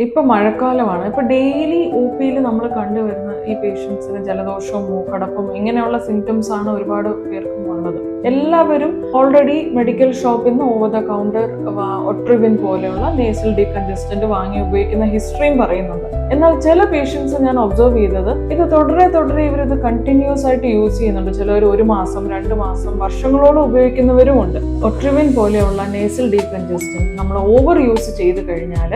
ഇപ്പൊ മഴക്കാലമാണ്. ഇപ്പൊ ഡെയിലി ഒ.പിയിൽ നമ്മൾ കണ്ടുവരുന്ന ഈ പേഷ്യൻസിന് ജലദോഷവും മൂക്കടപ്പും ഇങ്ങനെയുള്ള സിംറ്റംസ് ആണ് ഒരുപാട് പേർക്കും ഉള്ളത്. എല്ലാവരും ഓൾറെഡി മെഡിക്കൽ ഷോപ്പിൽ നിന്ന് ഓവർ ദ കൗണ്ടർ ഒട്രിവിൻ പോലെയുള്ള നേസൽ ഡീകൺജസ്റ്റന്റ് വാങ്ങി ഉപയോഗിക്കുന്ന ഹിസ്റ്ററിയും പറയുന്നുണ്ട്. എന്നാൽ ചില പേഷ്യൻസ് ഞാൻ ഒബ്സർവ് ചെയ്തത് ഇത് തുടരെ ഇവരിത് കണ്ടിന്യൂസ് ആയിട്ട് യൂസ് ചെയ്യുന്നുണ്ട്. ചിലർ 1 മാസം 2 മാസം വർഷങ്ങളോളം ഉപയോഗിക്കുന്നവരും ഉണ്ട്. ഒട്രിവിൻ പോലെയുള്ള നേസൽ ഡീകൺജസ്റ്റന്റ് നമ്മൾ ഓവർ യൂസ് ചെയ്ത് കഴിഞ്ഞാൽ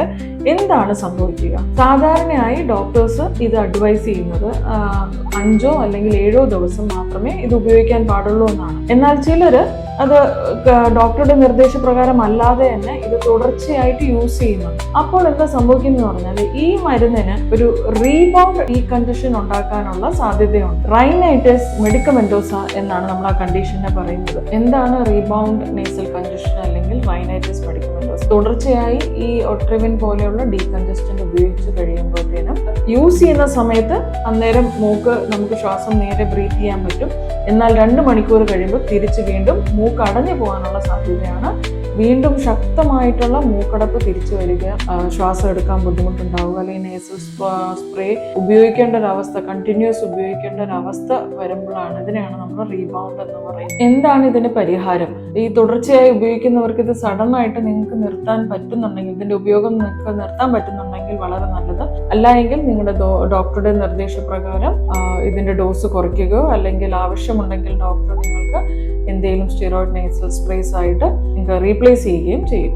എന്താണ് സംഭവിക്കുക? സാധാരണയായി ഡോക്ടേഴ്സ് ഇത് അഡ്വൈസ് ചെയ്യുന്നത് 5 അല്ലെങ്കിൽ 7 ദിവസം മാത്രമേ ഇത് ഉപയോഗിക്കാൻ പാടുള്ളൂ എന്നാണ്. എന്നാൽ ചിലര് അത് ഡോക്ടറുടെ നിർദ്ദേശപ്രകാരം അല്ലാതെ തന്നെ ഇത് തുടർച്ചയായിട്ട് യൂസ് ചെയ്യുന്നുണ്ട്. അപ്പോൾ എന്താ സംഭവിക്കുന്നത് പറഞ്ഞാൽ ഈ മരുന്നിന് ഒരു റീബൗണ്ട് ഡീകൺജഷൻ ഉണ്ടാക്കാനുള്ള സാധ്യതയുണ്ട്. റൈനൈറ്റിസ് മെഡിക്കമെന്റോസ എന്നാണ് നമ്മൾ ആ കണ്ടീഷനെ പറയുന്നത്. എന്താണ് റീബൗണ്ട് നേസൽ കൺജഷൻ അല്ലെങ്കിൽ റൈനൈറ്റിസ് മെഡിക്കമെന്റോസ? തുടർച്ചയായി ഈ ഒട്രിവിൻ പോലെയുള്ള ഡീകൺജസ്റ്റന്റ് ഉപയോഗിച്ച് കഴിയുമ്പോഴത്തേനും യൂസ് ചെയ്യുന്ന സമയത്ത് അന്നേരം നമുക്ക് ശ്വാസം നേരെ ബ്രീത്ത് ചെയ്യാൻ പറ്റും. എന്നാൽ 2 മണിക്കൂർ കഴിയുമ്പോൾ തിരിച്ച് വീണ്ടും മൂക്ക് അടഞ്ഞു പോകാനുള്ള സാധ്യതയാണ്. വീണ്ടും ശക്തമായിട്ടുള്ള മൂക്കടപ്പ് തിരിച്ചു വരിക, ശ്വാസം എടുക്കാൻ ബുദ്ധിമുട്ടുണ്ടാവുക, അല്ലെങ്കിൽ നേസൽ സ്പ്രേ ഉപയോഗിക്കേണ്ട ഒരവസ്ഥ, കണ്ടിന്യൂസ് ഉപയോഗിക്കേണ്ട ഒരവസ്ഥ വരുമ്പോഴാണ് ഇതിനെയാണ് നമ്മൾ റീബൗണ്ട് എന്ന് പറയുന്നത്. എന്താണ് ഇതിന് പരിഹാരം? ഈ തുടർച്ചയായി ഉപയോഗിക്കുന്നവർക്ക് ഇത് സഡൻ ആയിട്ട് നിങ്ങൾക്ക് നിർത്താൻ പറ്റുന്നുണ്ടെങ്കിൽ, ഇതിന്റെ ഉപയോഗം നിങ്ങൾക്ക് നിർത്താൻ പറ്റുന്നുണ്ടെങ്കിൽ വളരെ നല്ലത്. അല്ല എങ്കിൽ നിങ്ങളുടെ ഡോക്ടറുടെ നിർദ്ദേശപ്രകാരം ഇതിന്റെ ഡോസ് കുറയ്ക്കുകയോ അല്ലെങ്കിൽ ആവശ്യമുണ്ടെങ്കിൽ ഡോക്ടർ നിങ്ങൾക്ക് എന്തെങ്കിലും സ്റ്റിറോയിഡ് നേസൽ സ്പ്രേസ് ആയിട്ട് നിങ്ങൾക്ക് റീപ്ലേസ് ചെയ്യുകയും ചെയ്യും.